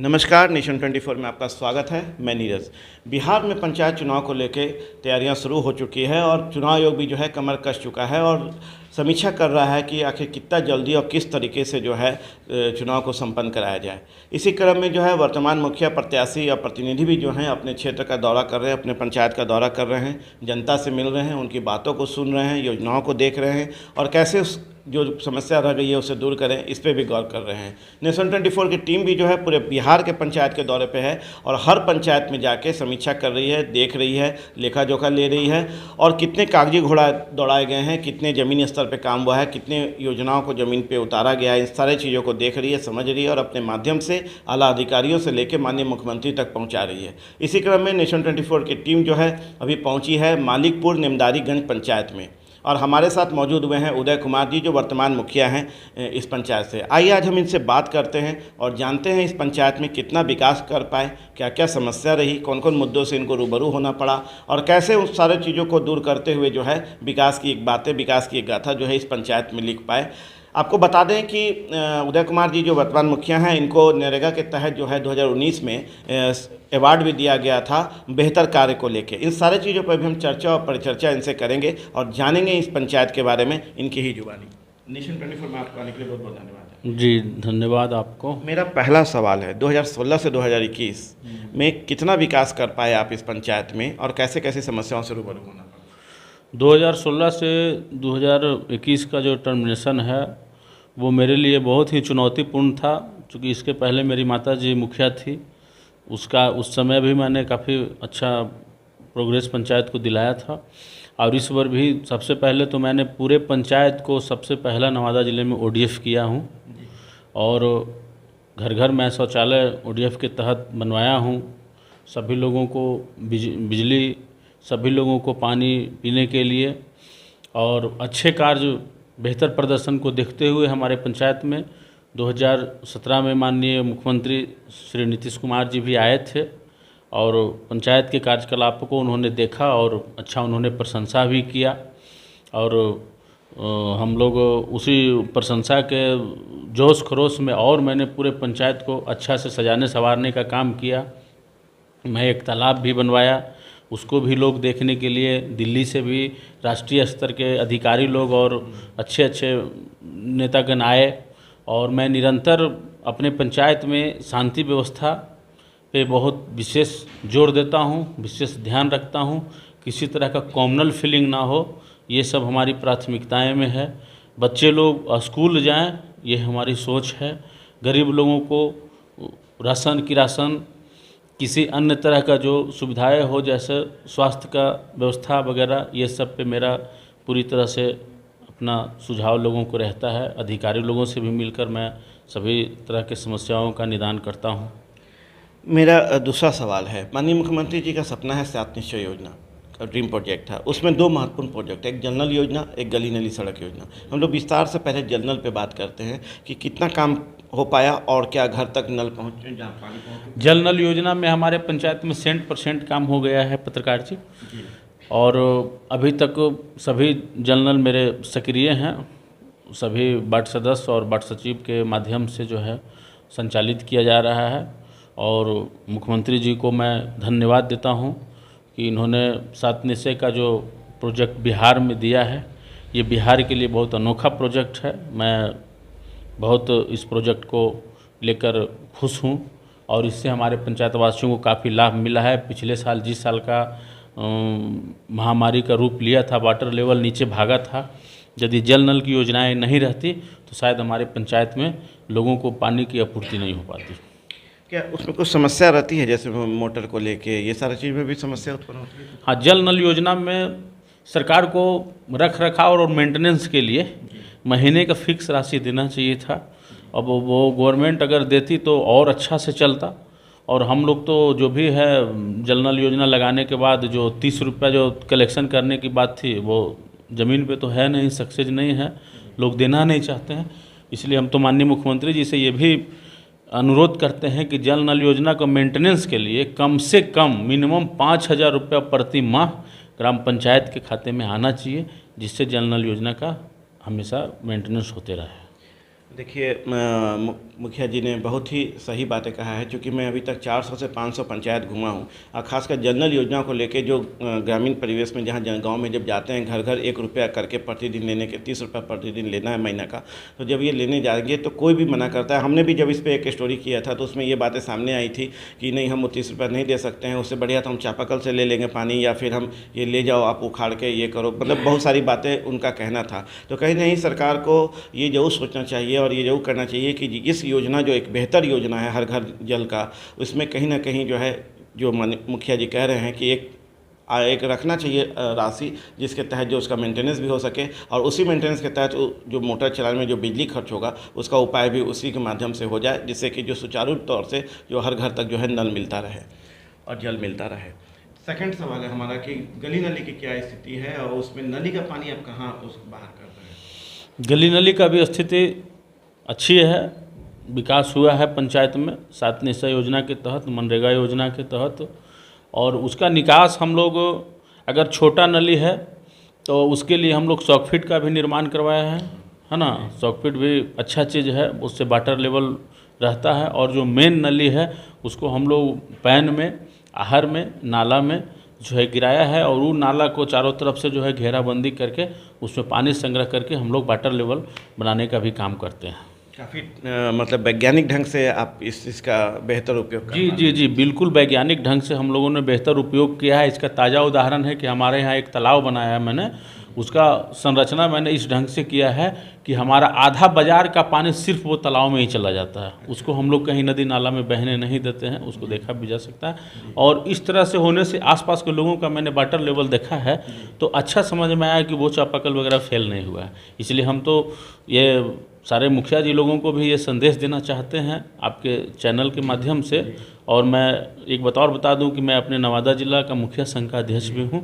नमस्कार, नेशन 24 में आपका स्वागत है। मैं नीरज। बिहार में पंचायत चुनाव को लेकर तैयारियां शुरू हो चुकी है और चुनाव आयोग भी जो है कमर कस चुका है और समीक्षा कर रहा है कि आखिर कितना जल्दी और किस तरीके से जो है चुनाव को संपन्न कराया जाए। इसी क्रम में जो है वर्तमान मुखिया प्रत्याशी या प्रतिनिधि भी जो हैं अपने क्षेत्र का दौरा कर रहे हैं, अपने पंचायत का दौरा कर रहे हैं, जनता से मिल रहे हैं, उनकी बातों को सुन रहे हैं, योजनाओं को देख रहे हैं और कैसे उस जो समस्या रह गई है उसे दूर करें, इस पे भी गौर कर रहे हैं। नेशन 24 की टीम भी जो है पूरे बिहार के पंचायत के दौरे पे है और हर पंचायत में जाके समीक्षा कर रही है, देख रही है, लेखा जोखा ले रही है और कितने कागजी घोड़ा दौड़ाए गए हैं, कितने ज़मीनी स्तर पे काम हुआ है, कितने योजनाओं को ज़मीन पे उतारा गया है, इन सारी चीज़ों को देख रही है, समझ रही है और अपने माध्यम से आला अधिकारियों से लेकर माननीय मुख्यमंत्री तक पहुँचा रही है। इसी क्रम में नेशन 24 की टीम जो है अभी पहुँची है मालिकपुर नेमदारीगंज पंचायत में और हमारे साथ मौजूद हुए हैं उदय कुमार जी, जो वर्तमान मुखिया हैं इस पंचायत से। आइए आज हम इनसे बात करते हैं और जानते हैं इस पंचायत में कितना विकास कर पाए, क्या क्या समस्या रही, कौन कौन मुद्दों से इनको रूबरू होना पड़ा और कैसे उन सारे चीज़ों को दूर करते हुए जो है विकास की एक बातें, विकास की एक गाथा जो है इस पंचायत में लिख पाए। आपको बता दें कि उदय कुमार जी जो वर्तमान मुखिया हैं, इनको नरेगा के तहत जो है 2019 में अवार्ड भी दिया गया था बेहतर कार्य को लेके। इन सारे चीज़ों पर भी हम चर्चा और परिचर्चा इनसे करेंगे और जानेंगे इस पंचायत के बारे में इनकी ही जुबानी। नेशन 24 में आपको आने के लिए बहुत बहुत धन्यवाद। जी धन्यवाद आपको। मेरा पहला सवाल है 2016 से 2021 में कितना विकास कर पाए आप इस पंचायत में और कैसे कैसे समस्याओं से रूबरू होना पड़ा? 2016 से 2021 का जो टर्मिनेशन है वो मेरे लिए बहुत ही चुनौतीपूर्ण था, क्योंकि इसके पहले मेरी माता जी मुखिया थी। उस समय भी मैंने काफ़ी अच्छा प्रोग्रेस पंचायत को दिलाया था और इस बार भी सबसे पहले तो मैंने पूरे पंचायत को सबसे पहला नवादा ज़िले में ODF किया हूँ और घर घर मैं शौचालय ODF के तहत बनवाया हूँ। सभी लोगों को बिजली, सभी लोगों को पानी पीने के लिए और अच्छे कार्य, बेहतर प्रदर्शन को देखते हुए हमारे पंचायत में 2017 में माननीय मुख्यमंत्री श्री नीतीश कुमार जी भी आए थे और पंचायत के कार्यकलापों को उन्होंने देखा और अच्छा उन्होंने प्रशंसा भी किया और हम लोग उसी प्रशंसा के जोश खरोश में और मैंने पूरे पंचायत को अच्छा से सजाने संवारने का काम किया। मैं एक तालाब भी बनवाया, उसको भी लोग देखने के लिए दिल्ली से भी राष्ट्रीय स्तर के अधिकारी लोग और अच्छे अच्छे नेतागण आए और मैं निरंतर अपने पंचायत में शांति व्यवस्था पे बहुत विशेष जोर देता हूँ, विशेष ध्यान रखता हूँ, किसी तरह का कॉम्युनल फीलिंग ना हो, ये सब हमारी प्राथमिकताएं में है। बच्चे लोग स्कूल जाएं, ये हमारी सोच है। गरीब लोगों को राशन किसी अन्य तरह का जो सुविधाएं हो, जैसे स्वास्थ्य का व्यवस्था वगैरह, ये सब पे मेरा पूरी तरह से अपना सुझाव लोगों को रहता है। अधिकारी लोगों से भी मिलकर मैं सभी तरह के समस्याओं का निदान करता हूं। मेरा दूसरा सवाल है, माननीय मुख्यमंत्री जी का सपना है 7 निश्चय योजना का ड्रीम प्रोजेक्ट था, उसमें 2 महत्वपूर्ण प्रोजेक्ट है, एक जल नल योजना, एक गली नली सड़क योजना। हम लोग विस्तार से पहले जल नल पे बात करते हैं कि कितना काम हो पाया और क्या घर तक नल पहुँचे, जहाँ पानी पहुँचे। जल नल योजना में हमारे पंचायत में 100% काम हो गया है पत्रकार जी और अभी तक सभी जल नल मेरे सक्रिय हैं। सभी वार्ड सदस्य और वार्ड सचिव के माध्यम से जो है संचालित किया जा रहा है और मुख्यमंत्री जी को मैं धन्यवाद देता हूं कि इन्होंने 7 निश्चय का जो प्रोजेक्ट बिहार में दिया है, ये बिहार के लिए बहुत अनोखा प्रोजेक्ट है। मैं बहुत इस प्रोजेक्ट को लेकर खुश हूं और इससे हमारे पंचायत वासियों को काफ़ी लाभ मिला है। पिछले साल जिस साल का महामारी का रूप लिया था, वाटर लेवल नीचे भागा था, यदि जल नल की योजनाएं नहीं रहती तो शायद हमारे पंचायत में लोगों को पानी की आपूर्ति नहीं हो पाती। क्या उसमें कुछ समस्या रहती है, जैसे मोटर को लेके, ये सारी चीज़ में भी समस्या उत्पन्न होती है? हाँ, जल नल योजना में सरकार को रख रखाव और मेंटेनेंस के लिए महीने का फिक्स राशि देना चाहिए था। अब वो गवर्नमेंट अगर देती तो और अच्छा से चलता और हम लोग तो जो भी है जल नल योजना लगाने के बाद जो 30 रुपया जो कलेक्शन करने की बात थी, वो ज़मीन पे तो है नहीं, सक्सेस नहीं है, लोग देना नहीं चाहते हैं। इसलिए हम तो माननीय मुख्यमंत्री जी से ये भी अनुरोध करते हैं कि जल नल योजना को मेंटेनेंस के लिए कम से कम मिनिमम 5,000 रुपया प्रति माह ग्राम पंचायत के खाते में आना चाहिए, जिससे जल नल योजना का हमेशा मेंटेनेंस होते रहे। देखिए मुखिया जी ने बहुत ही सही बातें कहा है, क्योंकि मैं अभी तक 400 से 500 पंचायत घूमा हूँ और ख़ासकर जनरल योजना को लेके जो ग्रामीण परिवेश में, जहाँ गांव में जब जाते हैं घर घर 1 रुपया करके प्रतिदिन लेने के, 30 रुपया प्रतिदिन लेना है महीना का, तो जब ये लेने जाएंगे तो कोई भी मना करता है। हमने भी जब इस पर एक स्टोरी किया था तो उसमें ये बातें सामने आई थी कि नहीं, हम वो 30 रुपया नहीं दे सकते हैं, उससे बढ़िया तो हम चापाकल से ले लेंगे पानी, या फिर हम ये ले जाओ आप उखाड़ के ये करो, मतलब बहुत सारी बातें उनका कहना था। तो कहीं नहीं सरकार को ये जरूर सोचना चाहिए और ये जरूर करना चाहिए कि इस योजना जो एक बेहतर योजना है हर घर जल का, उसमें कहीं ना कहीं जो है, जो मुखिया जी कह रहे हैं कि एक रखना चाहिए राशि, जिसके तहत जो उसका मेंटेनेंस भी हो सके, और उसी मेंटेनेंस के तहत जो मोटर चलाने में जो बिजली खर्च होगा उसका उपाय भी उसी के माध्यम से हो जाए, जिससे कि जो सुचारू तौर से जो हर घर तक जो है नल मिलता रहे और जल मिलता रहे। सेकंड सवाल है हमारा कि गली नली की क्या स्थिति है और उसमें नली का पानी आप कहाँ उसको बाहर कर रहे हैं? गली नली का भी स्थिति अच्छी है, विकास हुआ है पंचायत में 7 निश्चय योजना के तहत, मनरेगा योजना के तहत, और उसका निकास हम लोग, अगर छोटा नली है तो उसके लिए हम लोग 100 फीट का भी निर्माण करवाया है ना। 100 फीट भी अच्छा चीज़ है, उससे वाटर लेवल रहता है। और जो मेन नली है उसको हम लोग पैन में, आहर में, नाला में जो है गिराया है, और वो नाला को चारों तरफ से जो है घेराबंदी करके उसमें पानी संग्रह करके हम लोग वाटर लेवल बनाने का भी काम करते हैं। काफ़ी मतलब वैज्ञानिक ढंग से आप इसका बेहतर उपयोग कर जी जी जी, बिल्कुल वैज्ञानिक ढंग से हम लोगों ने बेहतर उपयोग किया है। इसका ताज़ा उदाहरण है कि हमारे यहाँ एक तालाब बनाया है मैंने, उसका संरचना मैंने इस ढंग से किया है कि हमारा आधा बाजार का पानी सिर्फ वो तालाब में ही चला जाता है, उसको हम लोग कहीं नदी नाला में बहने नहीं देते हैं, उसको देखा भी जा सकता है। और इस तरह से होने से आसपास के लोगों का मैंने वाटर लेवल देखा है तो अच्छा समझ में आया कि वो चापाकल वगैरह फेल नहीं हुआ है। इसलिए हम तो ये सारे मुखिया जी लोगों को भी ये संदेश देना चाहते हैं आपके चैनल के माध्यम से। और मैं एक बात और बता दूं कि मैं अपने नवादा जिला का मुखिया संघ का अध्यक्ष भी हूं,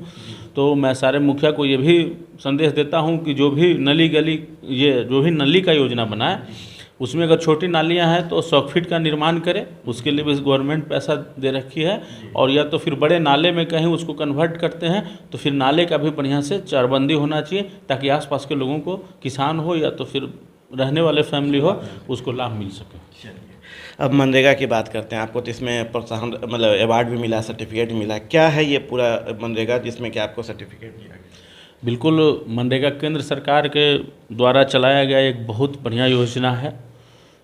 तो मैं सारे मुखिया को ये भी संदेश देता हूं कि जो भी नली गली, ये जो भी नली का योजना बनाए, उसमें अगर छोटी नालियां हैं तो 100 फीट का निर्माण करें, उसके लिए भी गवर्नमेंट पैसा दे रखी है। और या तो फिर बड़े नाले में कहीं उसको कन्वर्ट करते हैं तो फिर नाले का भी बढ़िया से चरबंदी होना चाहिए, ताकि आसपास के लोगों को, किसान हो या तो फिर रहने वाले फैमिली हो, उसको लाभ मिल सके। अब मनरेगा की बात करते हैं। आपको तो इसमें प्रोत्साहन, मतलब अवार्ड भी मिला, सर्टिफिकेट भी मिला, क्या है ये पूरा मनरेगा जिसमें कि आपको सर्टिफिकेट दिया गया? बिल्कुल, मनरेगा केंद्र सरकार के द्वारा चलाया गया एक बहुत बढ़िया योजना है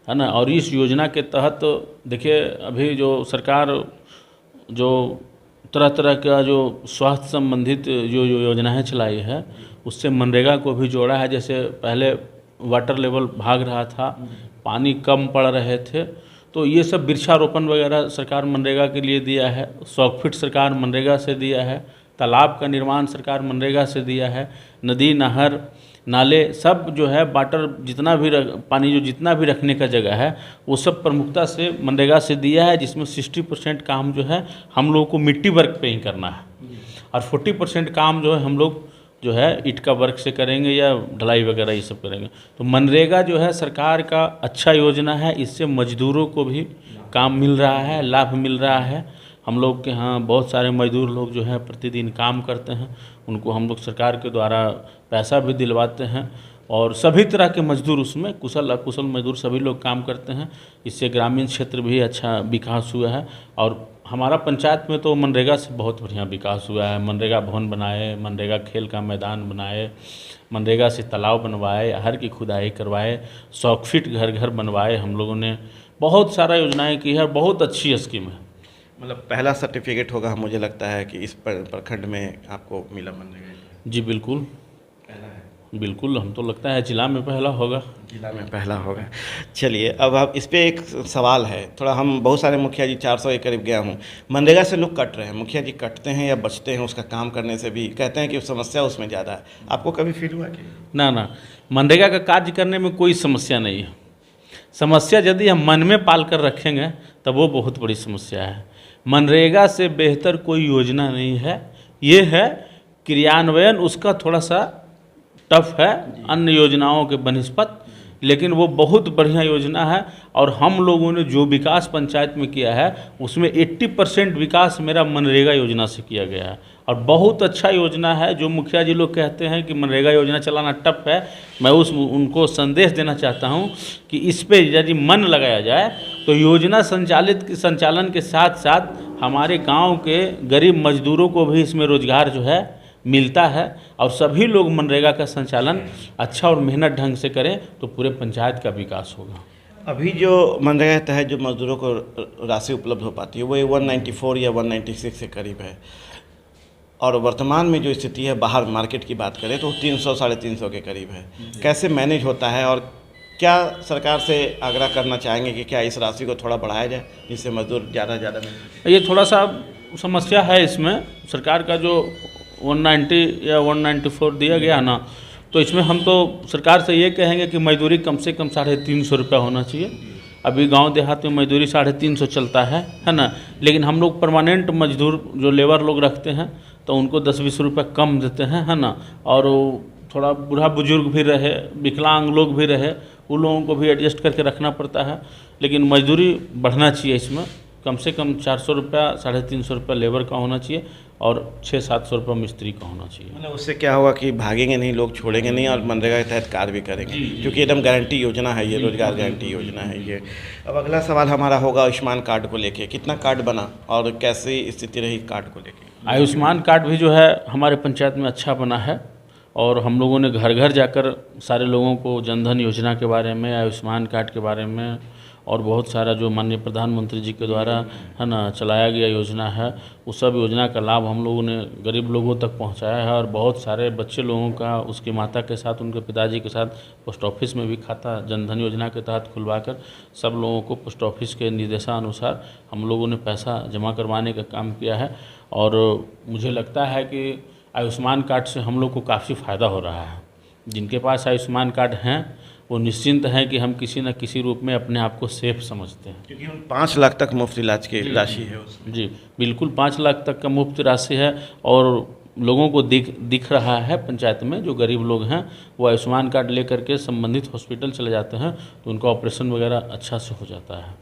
ना। और इस योजना के तहत देखिए, अभी जो सरकार जो तरह तरह का जो स्वास्थ्य संबंधित जो योजनाएं चलाई है, उससे मनरेगा को भी जोड़ा है। जैसे पहले वाटर लेवल भाग रहा था, पानी कम पड़ रहे थे, तो ये सब वृक्षारोपण वगैरह सरकार मनरेगा के लिए दिया है। 100 फीट सरकार मनरेगा से दिया है, तालाब का निर्माण सरकार मनरेगा से दिया है, नदी नहर नाले सब जो है वाटर, जितना भी पानी जो जितना भी रखने का जगह है वो सब प्रमुखता से मनरेगा से दिया है, जिसमें 60% काम जो है हम लोगों को मिट्टी वर्क पे ही करना है, और 40% काम जो है हम लोग जो है ईंट का वर्क से करेंगे या ढलाई वगैरह ये सब करेंगे। तो मनरेगा जो है सरकार का अच्छा योजना है, इससे मजदूरों को भी काम मिल रहा है, लाभ मिल रहा है। हम लोग के यहाँ बहुत सारे मजदूर लोग जो है प्रतिदिन काम करते हैं, उनको हम लोग सरकार के द्वारा पैसा भी दिलवाते हैं, और सभी तरह के मजदूर उसमें, कुशल अकुशल मजदूर सभी लोग काम करते हैं। इससे ग्रामीण क्षेत्र भी अच्छा विकास हुआ है। और हमारा पंचायत में तो मनरेगा से बहुत बढ़िया विकास हुआ है। मनरेगा भवन बनाए, मनरेगा खेल का मैदान बनाए, मनरेगा से तालाब बनवाए, आहर की खुदाई करवाए, 100 फीट घर घर बनवाए। हम लोगों ने बहुत सारा योजनाएं की है, बहुत अच्छी स्कीम है। मतलब पहला सर्टिफिकेट होगा मुझे लगता है कि इस प्रखंड में आपको मिला मनरेगा? जी बिल्कुल, पहला है। बिल्कुल, हम तो लगता है जिला में पहला होगा। जिला में पहला होगा। चलिए, अब आप इस पे एक सवाल है थोड़ा, हम बहुत सारे मुखिया जी 400 के करीब गया हूँ, मनरेगा से लोग कट रहे हैं, मुखिया जी कटते हैं या बचते हैं उसका काम करने से भी? कहते हैं कि समस्या उसमें ज़्यादा है, आपको कभी फील हुआ कि? ना, मनरेगा का कार्य करने में कोई समस्या नहीं है। समस्या यदि हम मन में पाल कर रखेंगे तब वो बहुत बड़ी समस्या है। मनरेगा से बेहतर कोई योजना नहीं है। ये है क्रियान्वयन उसका थोड़ा सा टफ है अन्य योजनाओं के बनिस्पत, लेकिन वो बहुत बढ़िया योजना है। और हम लोगों ने जो विकास पंचायत में किया है उसमें 80% विकास मेरा मनरेगा योजना से किया गया है। और बहुत अच्छा योजना है। जो मुखिया जी लोग कहते हैं कि मनरेगा योजना चलाना टफ है, मैं उनको संदेश देना चाहता हूं कि इस पे यदि मन लगाया जाए तो योजना संचालन के साथ साथ हमारे गांव के गरीब मजदूरों को भी इसमें रोजगार जो है मिलता है। और सभी लोग मनरेगा का संचालन अच्छा और मेहनत ढंग से करें तो पूरे पंचायत का विकास होगा। अभी जो मनरेगा के तहत जो मजदूरों को राशि उपलब्ध हो पाती है वो 194 या 196 के करीब है, और वर्तमान में जो स्थिति है बाहर मार्केट की बात करें तो 300 साढ़े 300 के करीब है। कैसे मैनेज होता है, और क्या सरकार से आग्रह करना चाहेंगे कि क्या इस राशि को थोड़ा बढ़ाया जाए जिससे मजदूर ज़्यादा मिले? ये थोड़ा सा समस्या है इसमें। सरकार का जो 190 या 194 दिया गया ना, तो इसमें हम तो सरकार से ये कहेंगे कि मजदूरी कम से कम 350 रुपया होना चाहिए। अभी गांव देहात में मजदूरी 350 चलता है ना, लेकिन हम लोग परमानेंट मजदूर जो लेबर लोग रखते हैं तो उनको 10-20 रुपये कम देते हैं, है ना। और थोड़ा बूढ़ा बुजुर्ग भी रहे, विकलांग लोग भी रहे, उन लोगों को भी एडजस्ट करके रखना पड़ता है। लेकिन मजदूरी बढ़ना चाहिए, इसमें कम से कम 400 रुपया 350 रुपया लेबर का होना चाहिए और 600-700 रुपया मिस्त्री का होना चाहिए। मतलब उससे क्या होगा कि भागेंगे नहीं लोग, छोड़ेंगे नहीं और मनरेगा के तहत कार्य भी करेंगे, क्योंकि एकदम गारंटी योजना है ये, रोजगार गारंटी योजना है ये। अब अगला सवाल हमारा होगा आयुष्मान कार्ड को लेके, कितना कार्ड बना और कैसी स्थिति रही कार्ड को लेके? आयुष्मान कार्ड भी जो है हमारे पंचायत में अच्छा बना है, और हम लोगों ने घर घर जाकर सारे लोगों को जनधन योजना के बारे में, आयुष्मान कार्ड के बारे में और बहुत सारा जो माननीय प्रधानमंत्री जी के द्वारा है ना चलाया गया योजना है, उस सब योजना का लाभ हम लोगों ने गरीब लोगों तक पहुंचाया है। और बहुत सारे बच्चे लोगों का उसकी माता के साथ, उनके पिताजी के साथ पोस्ट ऑफिस में भी खाता जनधन योजना के तहत खुलवाकर सब लोगों को पोस्ट ऑफिस के निर्देशानुसार हम लोगों ने पैसा जमा करवाने का काम किया है। और मुझे लगता है कि आयुष्मान कार्ड से हम लोग को काफ़ी फ़ायदा हो रहा है। जिनके पास आयुष्मान कार्ड हैं वो निश्चिंत हैं कि हम किसी न किसी रूप में अपने आप को सेफ समझते हैं, क्योंकि 5 लाख तक मुफ्त इलाज की राशि है उसमें। जी बिल्कुल, 5 लाख तक का मुफ्त राशि है। और लोगों को दिख रहा है पंचायत में जो गरीब लोग हैं वो आयुष्मान कार्ड लेकर के संबंधित हॉस्पिटल चले जाते हैं तो उनका ऑपरेशन वगैरह अच्छा से हो जाता है।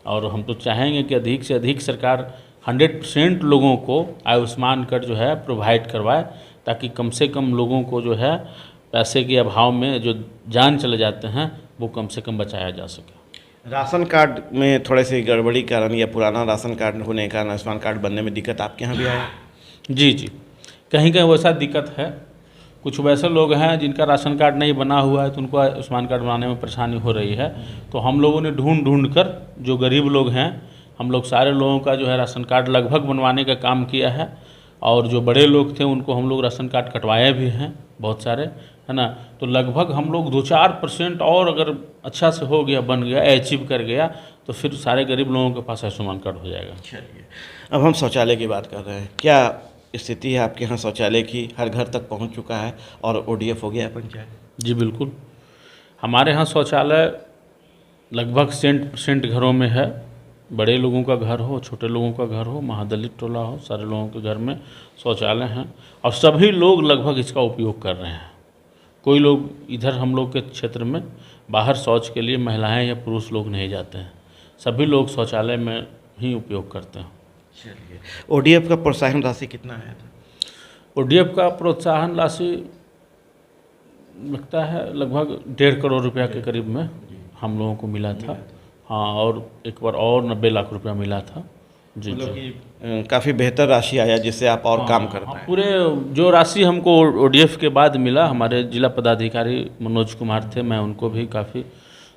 और हम तो चाहेंगे कि अधिक से अधिक सरकार 100% लोगों को आयुष्मान कार्ड जो है प्रोवाइड करवाए, ताकि कम से कम लोगों को जो है पैसे के अभाव में जो जान चले जाते हैं वो कम से कम बचाया जा सके। राशन कार्ड में थोड़े से गड़बड़ी कारण या पुराना राशन कार्ड होने के कारण आयुष्मान कार्ड बनने में दिक्कत आपके यहाँ भी आया? जी, कहीं कहीं वैसा दिक्कत है। कुछ वैसे लोग हैं जिनका राशन कार्ड नहीं बना हुआ है तो उनको आयुष्मान कार्ड बनाने में परेशानी हो रही है। तो हम लोगों ने ढूंढ कर जो गरीब लोग हैं, हम लोग सारे लोगों का जो है राशन कार्ड लगभग बनवाने का काम किया है। और जो बड़े लोग थे उनको हम लोग राशन कार्ड कटवाए भी हैं बहुत सारे, है ना। तो लगभग हम लोग 2-4% और अगर अच्छा से हो गया, बन गया, अचीव कर गया तो फिर सारे गरीब लोगों के पास आयुष्मान कार्ड हो जाएगा। चलिए, अब हम शौचालय की बात कर रहे हैं। क्या स्थिति है आपके यहाँ शौचालय की? हर घर तक पहुँच चुका है और ODF हो गया है पंचायत? जी बिल्कुल, हमारे यहाँ शौचालय लगभग 100% घरों में है। बड़े लोगों का घर हो, छोटे लोगों का घर हो, महादलित टोला हो, सारे लोगों के घर में शौचालय हैं और सभी लोग लगभग इसका उपयोग कर रहे हैं। कोई लोग इधर हम लोग के क्षेत्र में बाहर शौच के लिए महिलाएं या पुरुष लोग नहीं जाते हैं, सभी लोग शौचालय में ही उपयोग करते हैं। चलिए, ODF का प्रोत्साहन राशि कितना है? ODF का प्रोत्साहन राशि लगता है लगभग 1.5 करोड़ रुपया के करीब में हम लोगों को मिला था। हाँ, और एक बार और 90 लाख रुपया मिला था। जी, मतलब कि काफ़ी बेहतर राशि आया जिससे आप और काम कर पाए। पूरे जो राशि हमको ODF के बाद मिला, हमारे जिला पदाधिकारी मनोज कुमार थे, मैं उनको भी काफ़ी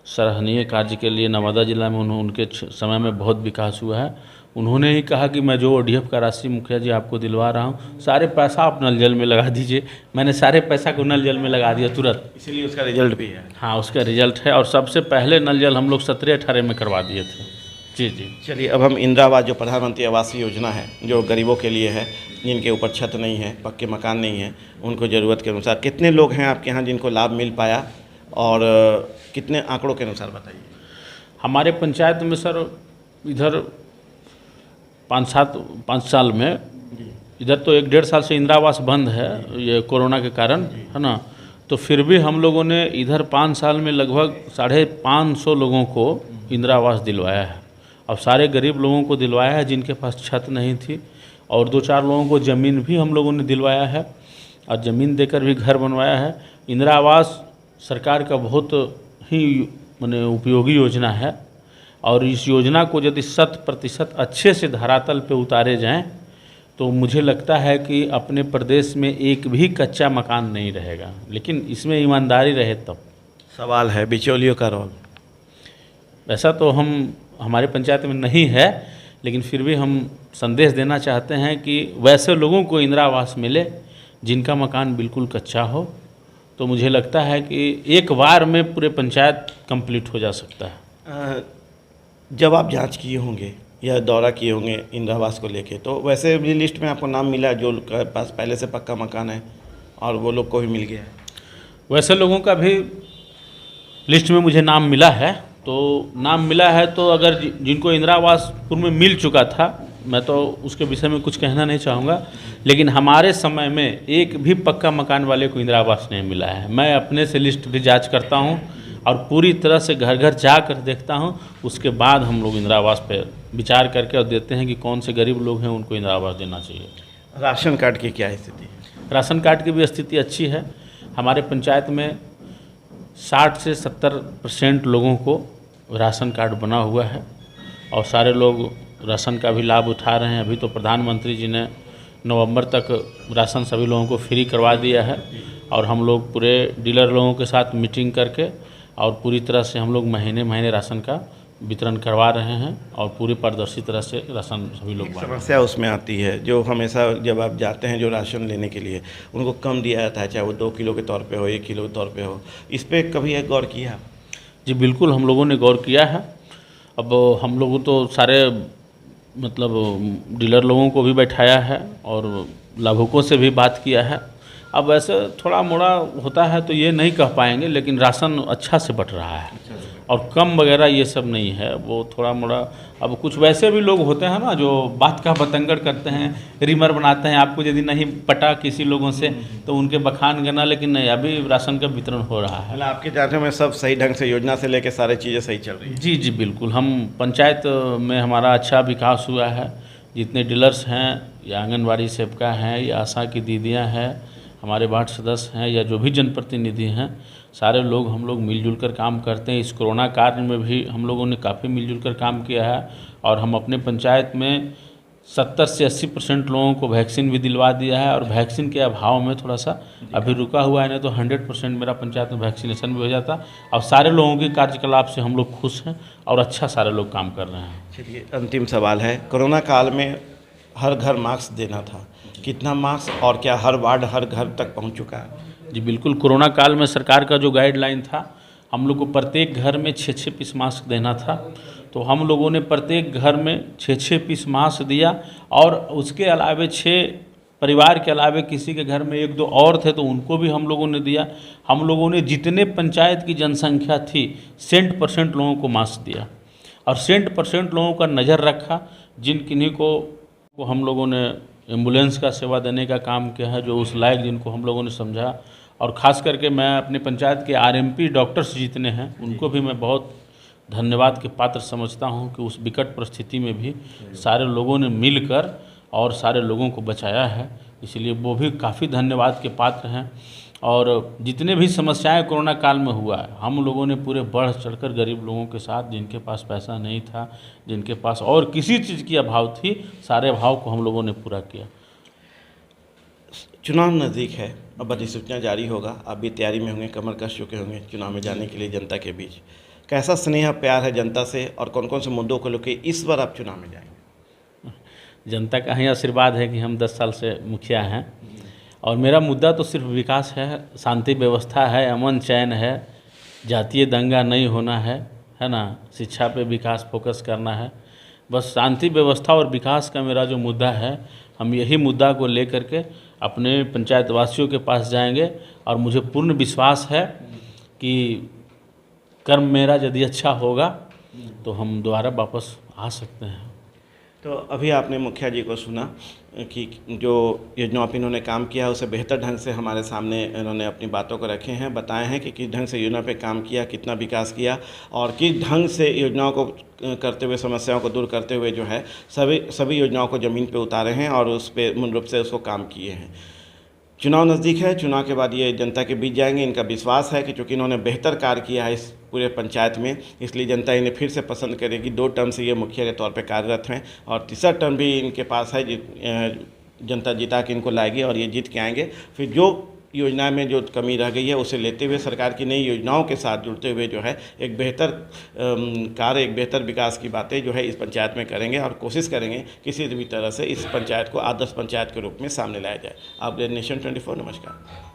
सराहनीय कार्य के लिए नवादा जिला में उनके समय में बहुत विकास हुआ है। उन्होंने ही कहा कि मैं जो ODF का राशि मुखिया जी आपको दिलवा रहा हूँ, सारे पैसा आप नल जल में लगा दीजिए। मैंने सारे पैसा को नल जल में लगा दिया तुरंत, इसीलिए उसका रिजल्ट भी है। हाँ, उसका रिजल्ट है। और सबसे पहले नल जल हम लोग 17-18 में करवा दिए थे। जी। चलिए, अब हम इंदिरा आवास जो प्रधानमंत्री आवास योजना है जो गरीबों के लिए है, जिनके ऊपर छत नहीं है, पक्के मकान नहीं है, उनको ज़रूरत के अनुसार कितने लोग हैं आपके यहाँ जिनको लाभ मिल पाया और कितने आंकड़ों के अनुसार बताइए? हमारे पंचायत में सर इधर 5 साल में, इधर तो 1-1.5 साल से इंदिरा आवास बंद है ये कोरोना के कारण, है ना। तो फिर भी हम लोगों ने इधर 5 साल में लगभग 550 लोगों को इंदिरा आवास दिलवाया है। अब सारे गरीब लोगों को दिलवाया है जिनके पास छत नहीं थी। और 2-4 लोगों को ज़मीन भी हम लोगों ने दिलवाया है और ज़मीन देकर भी घर बनवाया है। इंदिरा आवास सरकार का बहुत ही माने उपयोगी योजना है और इस योजना को यदि 100% अच्छे से धरातल पे उतारे जाएं तो मुझे लगता है कि अपने प्रदेश में एक भी कच्चा मकान नहीं रहेगा, लेकिन इसमें ईमानदारी रहे तब। सवाल है बिचौलियों का रोल। वैसा तो हमारे पंचायत में नहीं है, लेकिन फिर भी हम संदेश देना चाहते हैं कि वैसे लोगों को इंदिरा आवास मिले जिनका मकान बिल्कुल कच्चा हो, तो मुझे लगता है कि एक बार में पूरे पंचायत कंप्लीट हो जा सकता है। जब आप जांच किए होंगे या दौरा किए होंगे इंदिरा आवास को लेके, तो वैसे भी लिस्ट में आपको नाम मिला जो के पास पहले से पक्का मकान है और वो लोग को भी मिल गया है? वैसे लोगों का भी लिस्ट में मुझे नाम मिला है, तो नाम मिला है तो अगर जिनको इंदिरा आवास पूर्व में मिल चुका था, मैं तो उसके विषय में कुछ कहना नहीं चाहूँगा, लेकिन हमारे समय में एक भी पक्का मकान वाले को इंदिरा आवास नहीं मिला है। मैं अपने से लिस्ट भी जांच करता हूँ और पूरी तरह से घर घर जा कर देखता हूँ, उसके बाद हम लोग इंदिरा आवास पर विचार करके और देते हैं कि कौन से गरीब लोग हैं उनको इंदिरा आवास देना चाहिए। राशन कार्ड की क्या स्थिति है? राशन कार्ड की भी स्थिति अच्छी है। हमारे पंचायत में 60 से 70% लोगों को राशन कार्ड बना हुआ है और सारे लोग राशन का भी लाभ उठा रहे हैं। अभी तो प्रधानमंत्री जी ने नवंबर तक राशन सभी लोगों को फ्री करवा दिया है और हम लोग पूरे डीलर लोगों के साथ मीटिंग करके और पूरी तरह से हम लोग महीने महीने राशन का वितरण करवा रहे हैं और पूरी पारदर्शी तरह से राशन सभी लोग बांट रहे हैं। समस्या उसमें आती है जो हमेशा जब आप जाते हैं जो राशन लेने के लिए उनको कम दिया जाता है, चाहे वो 2 किलो के तौर पे हो, 1 किलो के तौर पे हो। इस पर कभी एक गौर किया? जी बिल्कुल, हम लोगों ने गौर किया है। अब हम लोगों तो सारे मतलब डीलर लोगों को भी बैठाया है और लाभुकों से भी बात किया है। अब वैसे थोड़ा मोड़ा होता है तो ये नहीं कह पाएंगे, लेकिन राशन अच्छा से बट रहा है और कम वगैरह ये सब नहीं है, वो थोड़ा मोड़ा। अब कुछ वैसे भी लोग होते हैं ना जो बात का बतंगड़ करते हैं, रिमर बनाते हैं, आपको यदि नहीं पटा किसी लोगों से तो उनके बखान करना, लेकिन नहीं, अभी राशन का वितरण हो रहा है। मतलब आपके जानने में सब सही ढंग से योजना से लेकर सारी चीज़ें सही चल रही है? जी जी बिल्कुल, हम पंचायत में हमारा अच्छा विकास हुआ है। जितने डीलर्स हैं या आंगनबाड़ी सेविका हैं या आशा की दीदियाँ हैं, हमारे वार्ड सदस्य हैं या जो भी जनप्रतिनिधि हैं, सारे लोग हम लोग मिलजुल कर काम करते हैं। इस कोरोना काल में भी हम लोगों ने काफ़ी मिलजुल कर काम किया है और हम अपने पंचायत में 70 से 80% लोगों को वैक्सीन भी दिलवा दिया है और वैक्सीन के अभाव में थोड़ा सा अभी रुका हुआ है, नहीं तो 100% मेरा पंचायत में वैक्सीनेशन भी हो जाता और सारे लोगों के कार्यकलाप से हम लोग खुश हैं और अच्छा सारे लोग काम कर रहे हैं। चलिए, अंतिम सवाल है, कोरोना काल में हर घर मास्क देना था, कितना मास्क और क्या हर वार्ड हर घर तक पहुंच चुका है? जी बिल्कुल, कोरोना काल में सरकार का जो गाइडलाइन था, हम लोग को प्रत्येक घर में 6-6 पीस मास्क देना था, तो हम लोगों ने प्रत्येक घर में 6-6 पीस मास्क दिया और उसके अलावे 6 परिवार के अलावे किसी के घर में 1-2 और थे तो उनको भी हम लोगों ने दिया। हम लोगों ने जितने पंचायत की जनसंख्या थी 100% लोगों को मास्क दिया और 100% लोगों का नज़र रखा। जिन किन्हीं को हम लोगों ने एम्बुलेंस का सेवा देने का काम किया है, जो उस लायक जिनको हम लोगों ने समझा, और ख़ास करके मैं अपने पंचायत के आरएमपी डॉक्टर्स जितने हैं उनको भी मैं बहुत धन्यवाद के पात्र समझता हूं कि उस विकट परिस्थिति में भी सारे लोगों ने मिलकर और सारे लोगों को बचाया है, इसलिए वो भी काफ़ी धन्यवाद के पात्र हैं। और जितने भी समस्याएं कोरोना काल में हुआ है, हम लोगों ने पूरे बढ़ चढ़कर गरीब लोगों के साथ, जिनके पास पैसा नहीं था, जिनके पास और किसी चीज़ की अभाव थी, सारे अभाव को हम लोगों ने पूरा किया। चुनाव नज़दीक है, अब अधिसूचना जारी होगा, आप भी तैयारी में होंगे, कमर कस चुके होंगे चुनाव में जाने के लिए जनता के बीच। कैसा स्नेह प्यार है जनता से और कौन कौन से मुद्दों को लेकर इस बार आप चुनाव में जाएंगे? जनता का ही आशीर्वाद है कि हम 10 साल से मुखिया हैं और मेरा मुद्दा तो सिर्फ विकास है, शांति व्यवस्था है, अमन चैन है, जातीय दंगा नहीं होना है ना, शिक्षा पे विकास फोकस करना है। बस शांति व्यवस्था और विकास का मेरा जो मुद्दा है, हम यही मुद्दा को लेकर के अपने पंचायत वासियों के पास जाएंगे और मुझे पूर्ण विश्वास है कि कर्म मेरा यदि अच्छा होगा तो हम दोबारा वापस आ सकते हैं। तो अभी आपने मुखिया जी को सुना कि जो योजनाओं पर इन्होंने काम किया उसे बेहतर ढंग से हमारे सामने इन्होंने अपनी बातों को रखे हैं, बताए हैं कि किस ढंग से योजना पे काम किया, कितना विकास किया और किस ढंग से योजनाओं को करते हुए, समस्याओं को दूर करते हुए जो है सभी योजनाओं को ज़मीन पे उतारे हैं और उस पर मूल रूप से उसको काम किए हैं। चुनाव नज़दीक है, चुनाव के बाद ये जनता के बीच जाएंगे। इनका विश्वास है कि चूँकि इन्होंने बेहतर कार्य किया है इस पूरे पंचायत में, इसलिए जनता इन्हें फिर से पसंद करेगी। 2 टर्म से ये मुखिया के तौर पे कार्यरत हैं और तीसरा टर्म भी इनके पास है। जनता जिता के इनको लाएगी और ये जीत के आएंगे। फिर जो योजना में जो कमी रह गई है उसे लेते हुए सरकार की नई योजनाओं के साथ जुड़ते हुए जो है एक बेहतर कार्य, एक बेहतर विकास की बातें जो है इस पंचायत में करेंगे और कोशिश करेंगे किसी भी तरह से इस पंचायत को आदर्श पंचायत के रूप में सामने लाया जाए। आप नेशन 24, नमस्कार।